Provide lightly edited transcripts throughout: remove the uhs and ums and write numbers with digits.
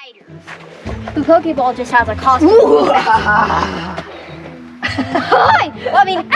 The Pokeball just has a costume. Hi! I mean,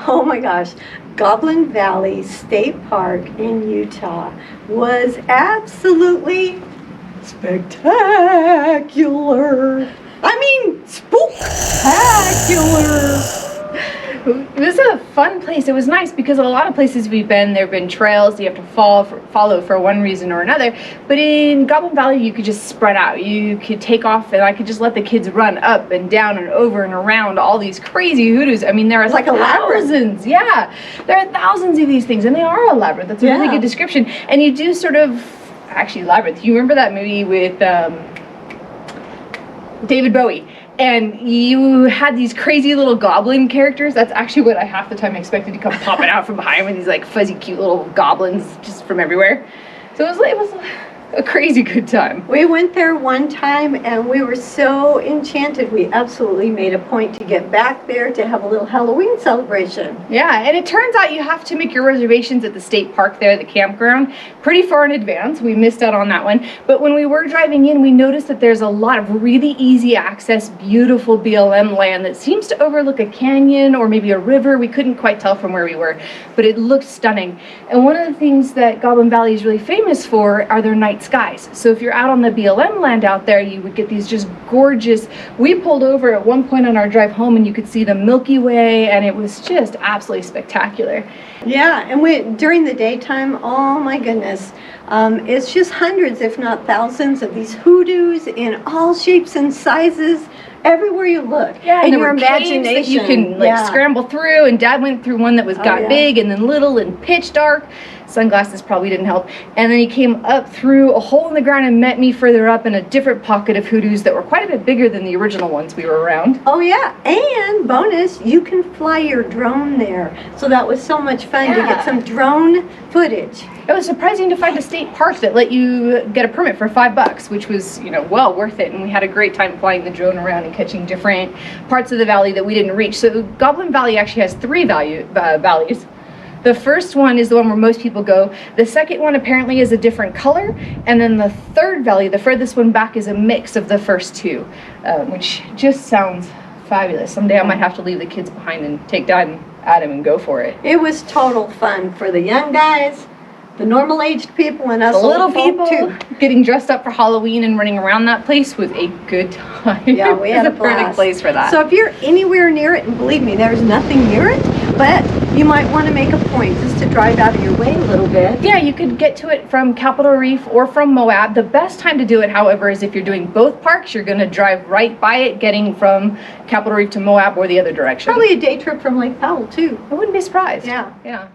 oh my gosh, Goblin Valley State Park in Utah was absolutely spectacular. I mean, spooktacular. It was a fun place. It was nice because a lot of places we've been, there have been trails you have to follow for one reason or another. But in Goblin Valley, you could just spread out. You could take off, and I could just let the kids run up and down and over and around all these crazy hoodoos. I mean, there are like a thousands. Yeah, there are thousands of these things, and they are a labyrinth. That's a really good description. And you do sort of, actually, labyrinth. You remember that movie with David Bowie? And you had these crazy little goblin characters. That's actually what I half the time expected to come popping out from behind with these like fuzzy cute little goblins just from everywhere. So it was a crazy good time. We went there one time and we were so enchanted. We absolutely made a point to get back there to have a little Halloween celebration. Yeah, and it turns out you have to make your reservations at the state park there, the campground, pretty far in advance. We missed out on that one. But when we were driving in, we noticed that there's a lot of really easy access, beautiful BLM land that seems to overlook a canyon or maybe a river. We couldn't quite tell from where we were, but it looked stunning. And one of the things that Goblin Valley is really famous for are their night skies. So if you're out on the BLM land out there, you would get these just gorgeous. We pulled over at one point on our drive home and you could see the Milky Way, and it was just absolutely spectacular. Yeah, and during the daytime, oh my goodness, it's just hundreds, if not thousands, of these hoodoos in all shapes and sizes. Everywhere you look, yeah, and there your were imagination caves that you can scramble through, and Dad went through one that was big and then little and pitch dark. Sunglasses probably didn't help. And then he came up through a hole in the ground and met me further up in a different pocket of hoodoos that were quite a bit bigger than the original ones we were around. Oh yeah, and bonus, you can fly your drone there. So that was so much fun to get some drone footage. It was surprising to find a state park that let you get a permit for $5, which was, well worth it. And we had a great time flying the drone around and catching different parts of the valley that we didn't reach. So Goblin Valley actually has three valleys. The first one is the one where most people go. The second one apparently is a different color. And then the third valley, the furthest one back, is a mix of the first two, which just sounds fabulous. Someday I might have to leave the kids behind and take Dad and Adam and go for it. It was total fun for the young guys, the normal-aged people, and us the little people too. Getting dressed up for Halloween and running around that place was a good time. Yeah, we had a perfect blast. place for that. So if you're anywhere near it, and believe me, there's nothing near it, but you might want to make a point just to drive out of your way a little bit. Yeah, you could get to it from Capitol Reef or from Moab. The best time to do it, however, is if you're doing both parks, you're going to drive right by it, getting from Capitol Reef to Moab or the other direction. Probably a day trip from Lake Powell, too. I wouldn't be surprised. Yeah. Yeah.